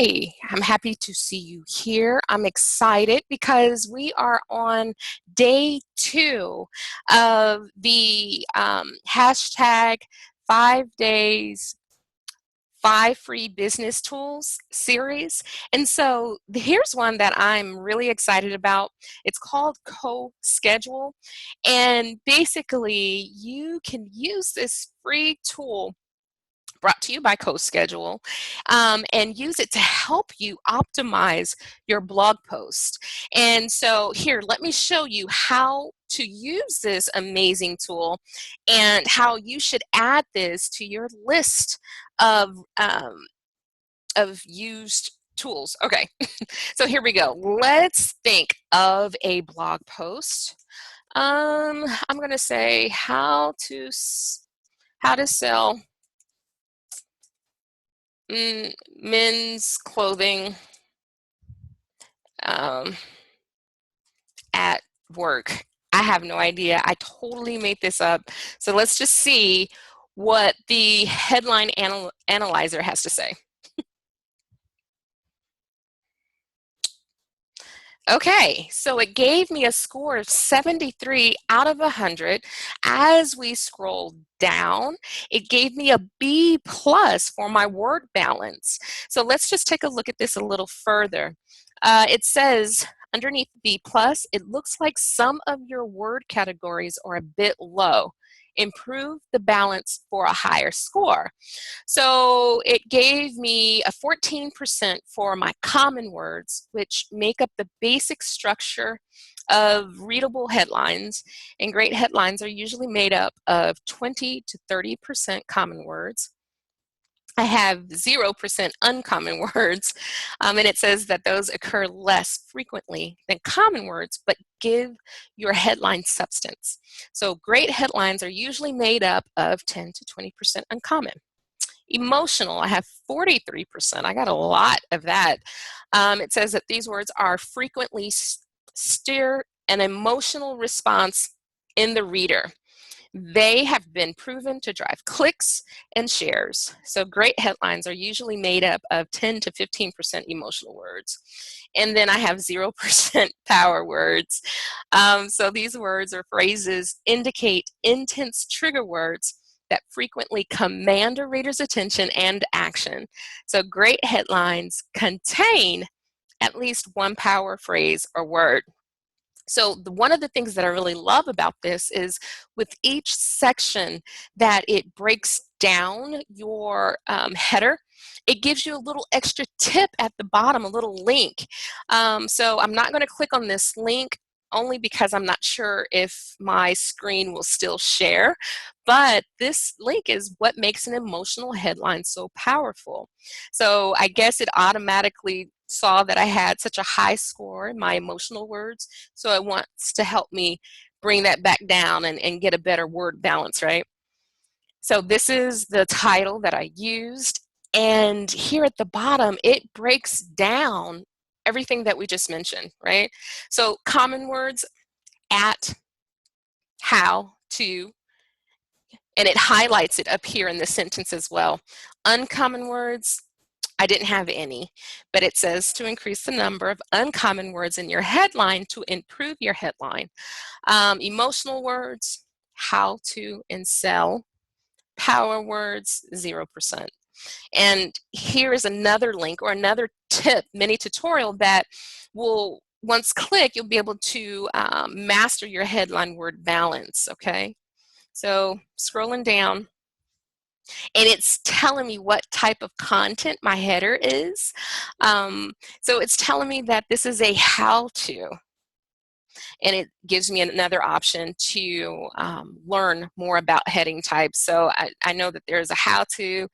Hi, I'm happy to see you here. I'm excited because we are on day 2 of the hashtag 5 days, 5 free business tools series. And so here's one that I'm really excited about. It's called CoSchedule. And basically, you can use this free tool brought to you by CoSchedule, and use it to help you optimize your blog post. And so here, let me show you how to use this amazing tool and how you should add this to your list of used tools. Okay, so here we go. Let's think of a blog post. I'm going to say how to sell men's clothing um, at work. I have no idea. I totally made this up. So let's just see what the headline analyzer has to say. Okay, so it gave me a score of 73 out of 100. As we scroll down, it gave me a B plus for my word balance. So let's just take a look at this a little further. It says underneath B plus, it looks like some of your word categories are a bit low. Improve the balance for a higher score. So it gave me a 14% for my common words, which make up the basic structure of readable headlines. And great headlines are usually made up of 20 to 30% common words. I have 0% uncommon words, and it says that those occur less frequently than common words, but give your headline substance. So great headlines are usually made up of 10 to 20% uncommon. Emotional, I have 43%. I got a lot of that. It says that these words are frequently stir an emotional response in the reader. They have been proven to drive clicks and shares. So great headlines are usually made up of 10 to 15% emotional words. And then I have 0% power words. So these words or phrases indicate intense trigger words that frequently command a reader's attention and action. So great headlines contain at least one power phrase or word. So one of the things that I really love about this is with each section that it breaks down your header, it gives you a little extra tip at the bottom, a little link. So I'm not going to click on this link only because I'm not sure if my screen will still share, but this link is what makes an emotional headline so powerful. So I guess it automatically saw that I had such a high score in my emotional words, so it wants to help me bring that back down and get a better word balance, right? So this is the title that I used, and here at the bottom, it breaks down everything that we just mentioned, right? So common words, at, how, to, and it highlights it up here in the sentence as well. Uncommon words, I didn't have any, but it says to increase the number of uncommon words in your headline to improve your headline. Emotional words, how to and sell. Power words, 0%. And here is another link or another tip, mini tutorial that will, once click, you'll be able to master your headline word balance, okay? So scrolling down, and it's telling me what type of content my header is. So it's telling me that this is a how-to, and it gives me another option to learn more about heading types. So I know that there's a how-to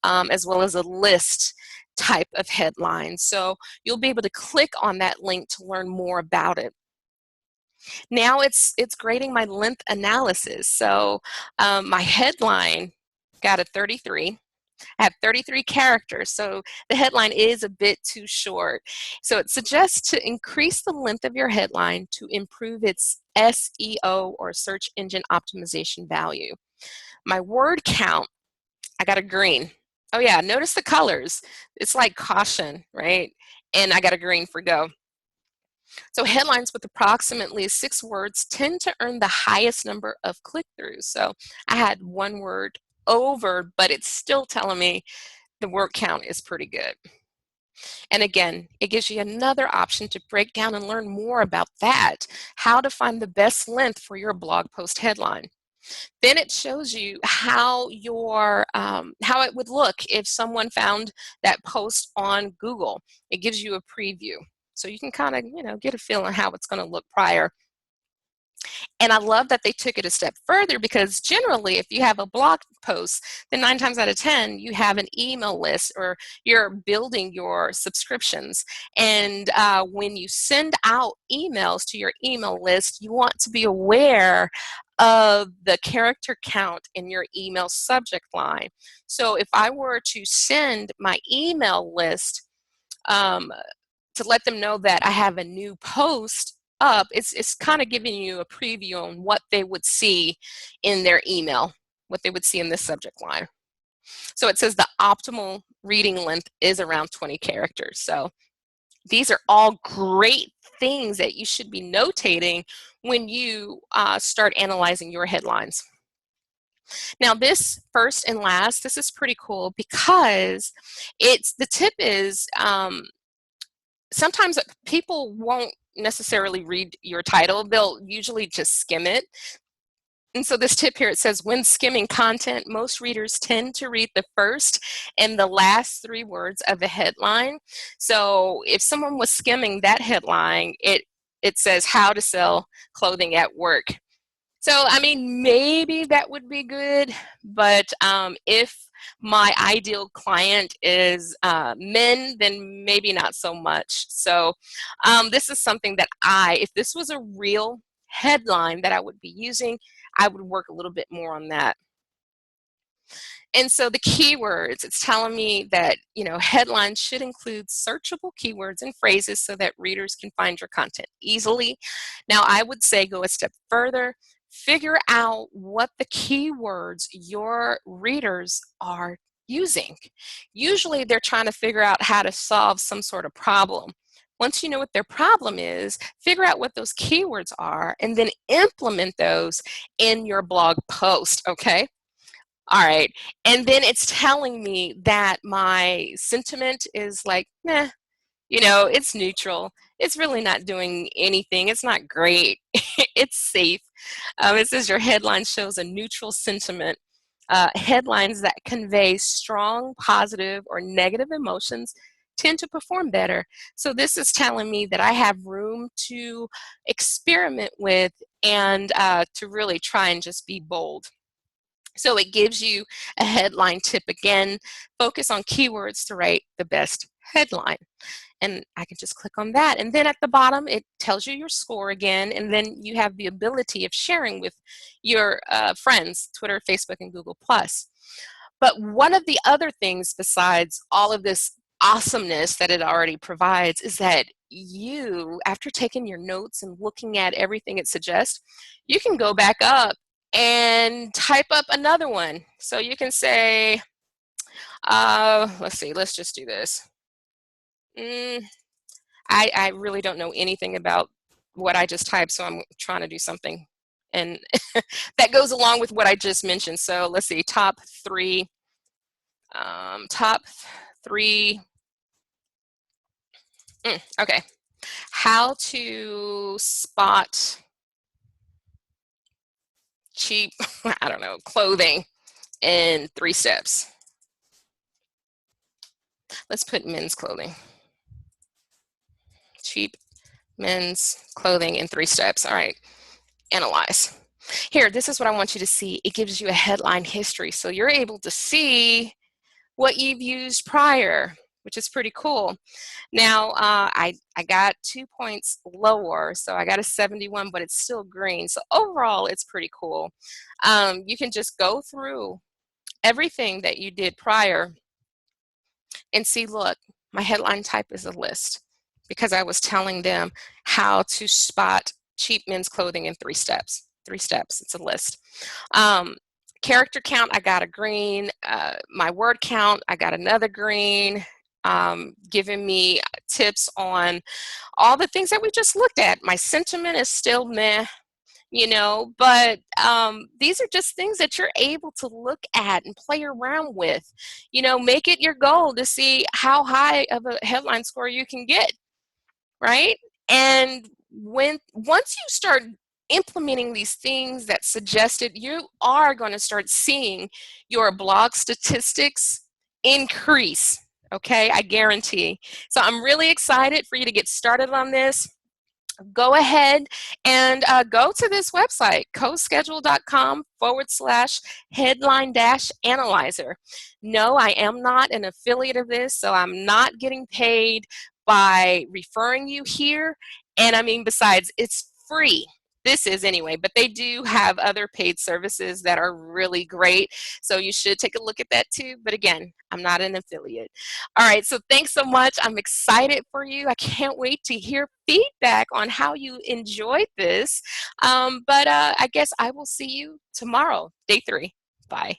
as well as a list type of headline. So you'll be able to click on that link to learn more about it. Now it's grading my length analysis. So my headline got a 33. I have 33 characters, so the headline is a bit too short. So it suggests to increase the length of your headline to improve its SEO or search engine optimization value. My word count, I got a green. Oh yeah, notice the colors. It's like caution, right? And I got a green for go. So headlines with approximately 6 words tend to earn the highest number of click-throughs. So I had one word over, but it's still telling me the word count is pretty good. And again, it gives you another option to break down and learn more about that, how to find the best length for your blog post headline. Then it shows you how how it would look if someone found that post on Google. It gives you a preview. So you can kind of, get a feel on how it's going to look prior. And I love that they took it a step further, because generally, if you have a blog post, then 9 times out of 10, you have an email list, or you're building your subscriptions. And when you send out emails to your email list, you want to be aware of the character count in your email subject line. So if I were to send my email list, um, to let them know that I have a new post up, it's kind of giving you a preview on what they would see in their email, what they would see in this subject line. So it says the optimal reading length is around 20 characters. So these are all great things that you should be notating when you start analyzing your headlines. Now this first and last, this is pretty cool, because the tip is, sometimes people won't necessarily read your title. They'll usually just skim it. And so this tip here, it says, when skimming content, most readers tend to read the first and the last 3 words of a headline. So if someone was skimming that headline, it says how to sell clothing at work. So, I mean, maybe that would be good, but if my ideal client is men, then maybe not so much. So this is something that if this was a real headline that I would be using, I would work a little bit more on that. And so the keywords, it's telling me that, headlines should include searchable keywords and phrases so that readers can find your content easily. Now, I would say go a step further. Figure out what the keywords your readers are using. Usually they're trying to figure out how to solve some sort of problem. Once you know what their problem is, figure out what those keywords are, and then implement those in your blog post, okay? All right. And then it's telling me that my sentiment is like, meh, it's neutral. It's really not doing anything. It's not great. It's safe. It says your headline shows a neutral sentiment. Headlines that convey strong positive or negative emotions tend to perform better. So this is telling me that I have room to experiment with, and to really try and just be bold. So it gives you a headline tip again. Focus on keywords to write the best headline. And I can just click on that. And then at the bottom, it tells you your score again. And then you have the ability of sharing with your friends, Twitter, Facebook, and Google+. But one of the other things besides all of this awesomeness that it already provides is that you, after taking your notes and looking at everything it suggests, you can go back up and type up another one. So you can say, let's see, let's just do this. I really don't know anything about what I just typed, so I'm trying to do something and that goes along with what I just mentioned. So let's see, top three, okay. How to spot cheap, I don't know, clothing in 3 steps. Let's put men's clothing. Cheap men's clothing in 3 steps. All right, analyze. Here, this is what I want you to see. It gives you a headline history. So you're able to see what you've used prior, which is pretty cool. Now, I got 2 points lower, so I got a 71, but it's still green. So overall, it's pretty cool. You can just go through everything that you did prior and see, look, my headline type is a list, because I was telling them how to spot cheap men's clothing in 3 steps. 3 steps, it's a list. character count, I got a green. My word count, I got another green. Giving me tips on all the things that we just looked at. My sentiment is still meh, but these are just things that you're able to look at and play around with. Make it your goal to see how high of a headline score you can get, right? And once you start implementing these things that suggested, you are going to start seeing your blog statistics increase. Okay, I guarantee. So I'm really excited for you to get started on this. Go ahead and go to this website, coschedule.com/headline analyzer. No, I am not an affiliate of this, so I'm not getting paid by referring you here. And I mean, besides, it's free. This is anyway, but they do have other paid services that are really great. So you should take a look at that too. But again, I'm not an affiliate. All right, so thanks so much. I'm excited for you. I can't wait to hear feedback on how you enjoyed this. But I guess I will see you tomorrow, day 3. Bye.